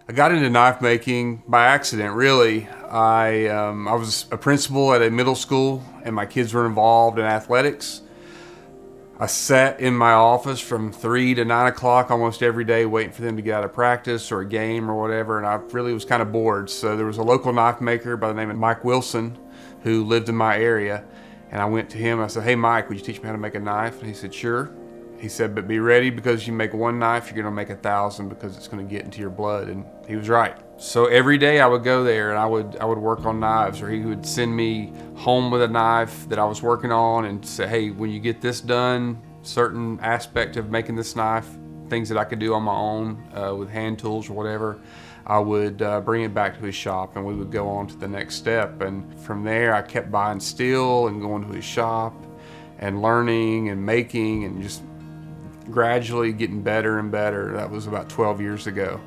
I got into knife making by accident, really. I was a principal at a middle school, and my kids were involved in athletics. I sat in my office from 3 to 9 o'clock almost every day waiting for them to get out of practice or a game or whatever, and I really was kind of bored. So there was a local knife maker by the name of Mike Wilson who lived in my area, and I went to him. I said, "Hey Mike, would you teach me how to make a knife?" And he said, "Sure." He said, "But be ready, because you make one knife, you're gonna make 1,000 because it's gonna get into your blood." And he was right. So every day I would go there and I would work on knives, or he would send me home with a knife that I was working on and say, "Hey, when you get this done, certain aspect of making this knife, things that I could do on my own with hand tools or whatever," I would bring it back to his shop and we would go on to the next step. And from there I kept buying steel and going to his shop and learning and making and just gradually getting better and better. That was about 12 years ago.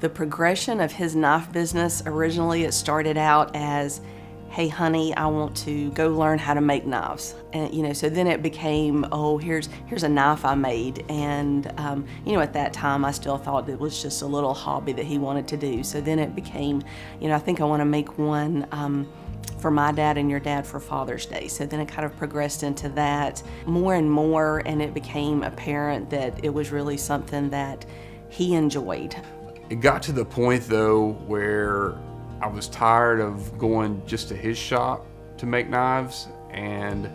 The progression of his knife business, originally it started out as, "Hey honey, I want to go learn how to make knives." And so then it became, "Oh, here's a knife I made." And at that time I still thought it was just a little hobby that he wanted to do. So then it became, I think I want to make one for my dad and your dad for Father's Day. So then it kind of progressed into that more and more, and it became apparent that it was really something that he enjoyed. It got to the point though where I was tired of going just to his shop to make knives, and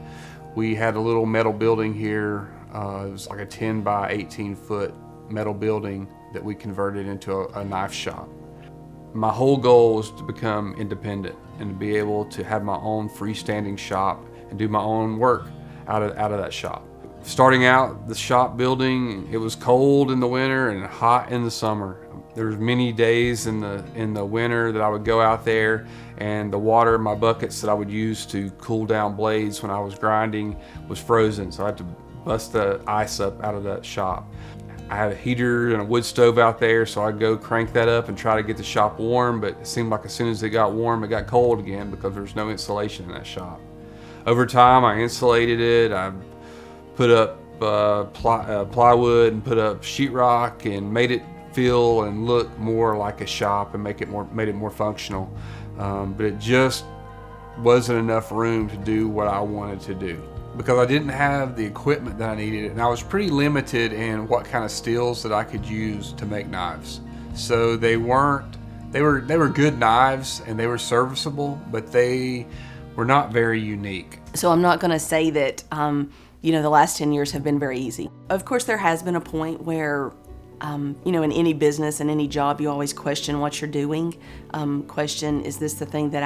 we had a little metal building here. It was like a 10 by 18 foot metal building that we converted into a knife shop. My whole goal was to become independent and to be able to have my own freestanding shop and do my own work out of that shop. Starting out the shop building, it was cold in the winter and hot in the summer. There was many days in the winter that I would go out there, and the water in my buckets that I would use to cool down blades when I was grinding was frozen, so I had to bust the ice up out of that shop. I had a heater and a wood stove out there, so I'd go crank that up and try to get the shop warm, but it seemed like as soon as it got warm, it got cold again because there was no insulation in that shop. Over time, I insulated it. I put up plywood and put up sheetrock and made it feel and look more like a shop and made it more functional. But it just wasn't enough room to do what I wanted to do, because I didn't have the equipment that I needed, and I was pretty limited in what kind of steels that I could use to make knives. So they were good knives and they were serviceable, but they were not very unique. So I'm not going to say that the last 10 years have been very easy. Of course, there has been a point where in any business and any job, you always question what you're doing. Question, is this the thing that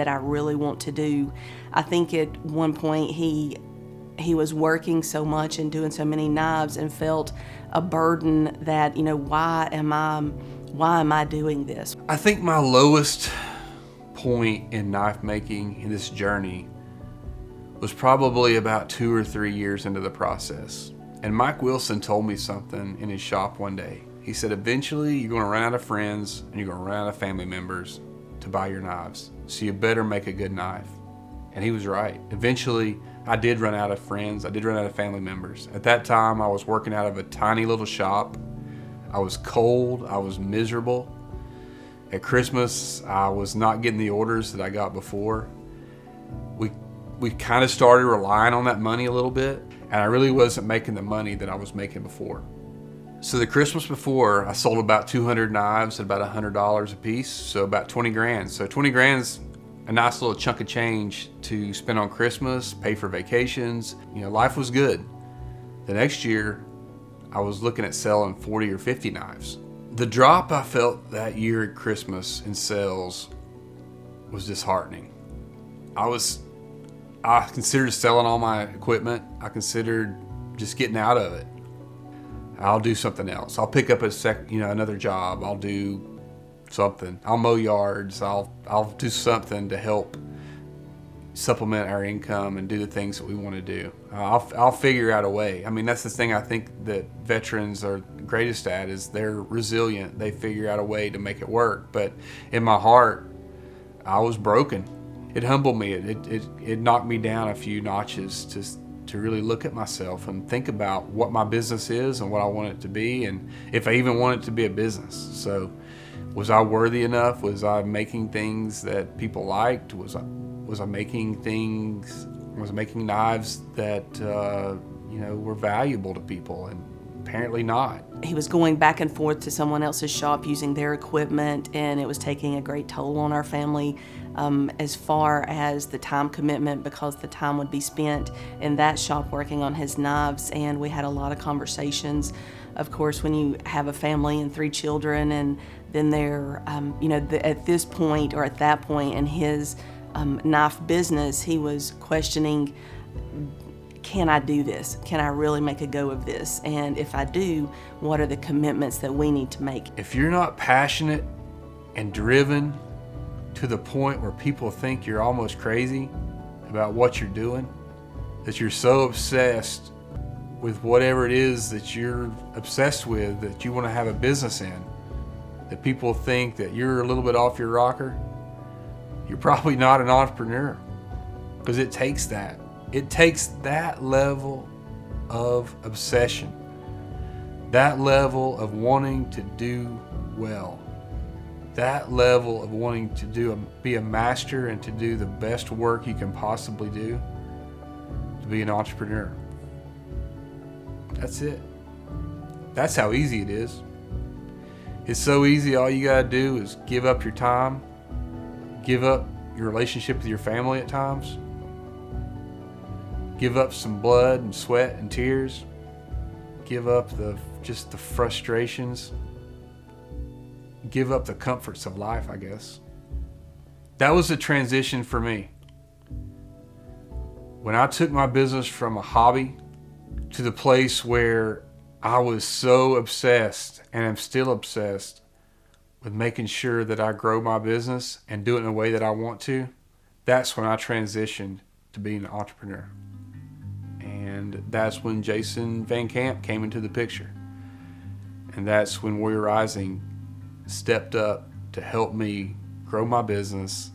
I really want to do? I think at one point he was working so much and doing so many knives and felt a burden that, why am I doing this? I think my lowest point in knife making in this journey was probably about 2 or 3 years into the process. And Mike Wilson told me something in his shop one day. He said, "Eventually you're going to run out of friends and you're going to run out of family members to buy your knives. So you better make a good knife." And he was right. Eventually I did run out of friends. I did run out of family members. At that time I was working out of a tiny little shop. I was cold. I was miserable. At Christmas I was not getting the orders that I got before. We kind of started relying on that money a little bit, and I really wasn't making the money that I was making before. So the Christmas before, I sold about 200 knives at about $100 a piece, so about 20 grand. So 20 grand's a nice little chunk of change to spend on Christmas, pay for vacations. Life was good. The next year, I was looking at selling 40 or 50 knives. The drop I felt that year at Christmas in sales was disheartening. I considered selling all my equipment. I considered just getting out of it. I'll do something else. I'll pick up another job. I'll do something. I'll mow yards. I'll do something to help supplement our income and do the things that we want to do. I'll figure out a way. I mean, that's the thing I think that veterans are greatest at, is they're resilient. They figure out a way to make it work. But in my heart, I was broken. It humbled me. It knocked me down a few notches to really look at myself and think about what my business is and what I want it to be, and if I even want it to be a business. So Was I worthy enough? Was I making things that people liked? Was I making knives that were valuable to people? And apparently not. He was going back and forth to someone else's shop using their equipment, and it was taking a great toll on our family as far as the time commitment, because the time would be spent in that shop working on his knives, and we had a lot of conversations. Of course, when you have a family and 3 children, and then they're, at this point or at that point in his knife business, he was questioning, can I do this? Can I really make a go of this? And if I do, what are the commitments that we need to make? If you're not passionate and driven to the point where people think you're almost crazy about what you're doing, that you're so obsessed with whatever it is that you're obsessed with, that you want to have a business in, that people think that you're a little bit off your rocker, you're probably not an entrepreneur. Because it takes that. It takes that level of obsession, that level of wanting to do well, that level of wanting to be a master and to do the best work you can possibly do, to be an entrepreneur. That's it. That's how easy it is. It's so easy. All you gotta do is give up your time, give up your relationship with your family at times, give up some blood and sweat and tears, give up just the frustrations, give up the comforts of life, I guess. That was a transition for me. When I took my business from a hobby to the place where I was so obsessed, and am still obsessed, with making sure that I grow my business and do it in a way that I want to, that's when I transitioned to being an entrepreneur. And that's when Jason Van Camp came into the picture. And that's when Warrior Rising stepped up to help me grow my business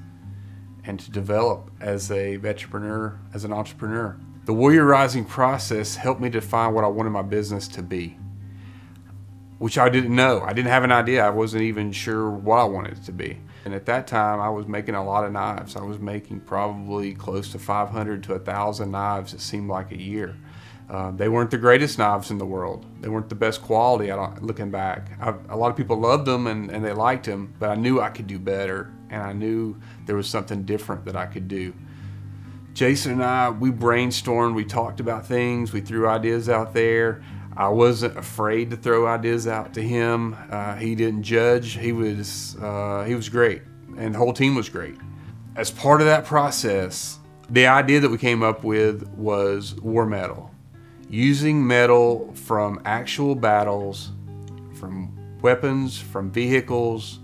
and to develop as an entrepreneur. The Warrior Rising process helped me define what I wanted my business to be, which I didn't know. I didn't have an idea. I wasn't even sure what I wanted it to be. And at that time, I was making a lot of knives. I was making probably close to 500 to 1,000 knives, it seemed like, a year. They weren't the greatest knives in the world. They weren't the best quality, looking back. A lot of people loved them and they liked them, but I knew I could do better, and I knew there was something different that I could do. Jason and I, we brainstormed, we talked about things, we threw ideas out there. I wasn't afraid to throw ideas out to him. He didn't judge. He was great, and the whole team was great. As part of that process, the idea that we came up with was war metal. Using metal from actual battles, from weapons, from vehicles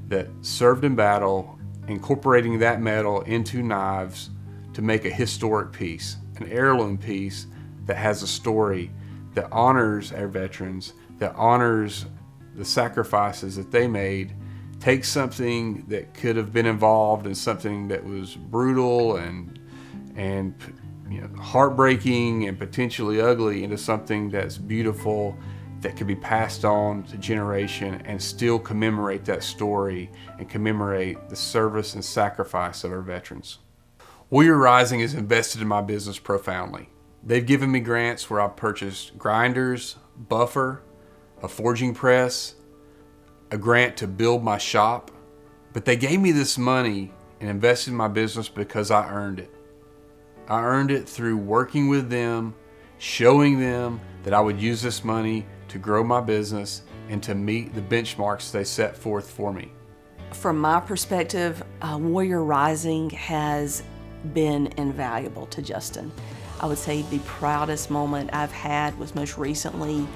that served in battle, incorporating that metal into knives to make a historic piece, an heirloom piece that has a story, that honors our veterans, that honors the sacrifices that they made, takes something that could have been involved in something that was brutal and heartbreaking and potentially ugly into something that's beautiful, that could be passed on to generation and still commemorate that story and commemorate the service and sacrifice of our veterans. Warrior Rising has invested in my business profoundly. They've given me grants where I've purchased grinders, buffer, a forging press, a grant to build my shop. But they gave me this money and invested in my business because I earned it. I earned it through working with them, showing them that I would use this money to grow my business and to meet the benchmarks they set forth for me. From my perspective, Warrior Rising has been invaluable to Justin. I would say the proudest moment I've had was most recently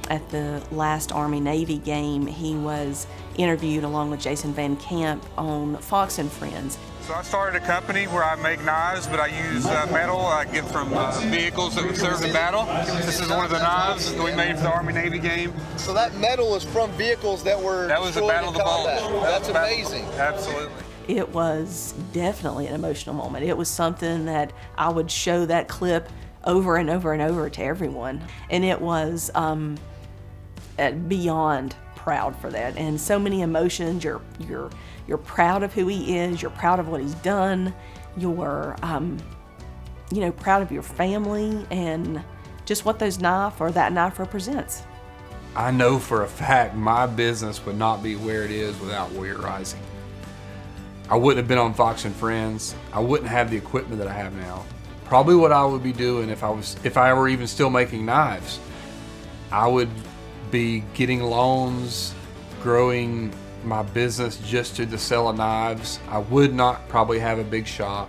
at the last Army-Navy game. He was interviewed along with Jason Van Camp on Fox and Friends. So I started a company where I make knives, but I use metal I get from vehicles that were served in battle. This is one of the knives that we made for the Army-Navy game. So that metal is from vehicles that were That was the Battle of the Bulge. That's amazing. Absolutely. It was definitely an emotional moment. It was something that I would show that clip over and over and over to everyone. And it was beyond proud for that, and so many emotions. You're proud of who he is. You're proud of what he's done. You're proud of your family and just what those knife or that knife represents. I know for a fact my business would not be where it is without Warrior Rising. I wouldn't have been on Fox and Friends. I wouldn't have the equipment that I have now. Probably what I would be doing if I were even still making knives, I would be getting loans, growing my business just to the sale of knives. I would not probably have a big shop.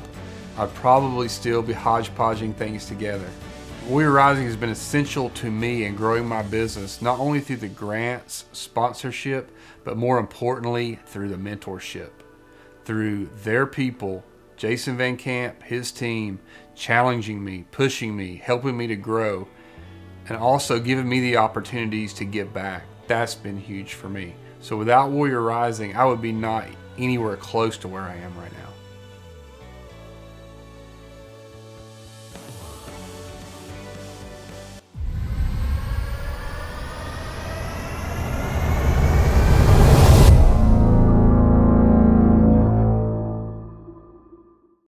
I'd probably still be hodgepodging things together. Warrior Rising has been essential to me in growing my business, not only through the grants, sponsorship, but more importantly, through the mentorship. Through their people, Jason Van Camp, his team, challenging me, pushing me, helping me to grow, and also giving me the opportunities to give back. That's been huge for me. So without Warrior Rising, I would be not anywhere close to where I am right now.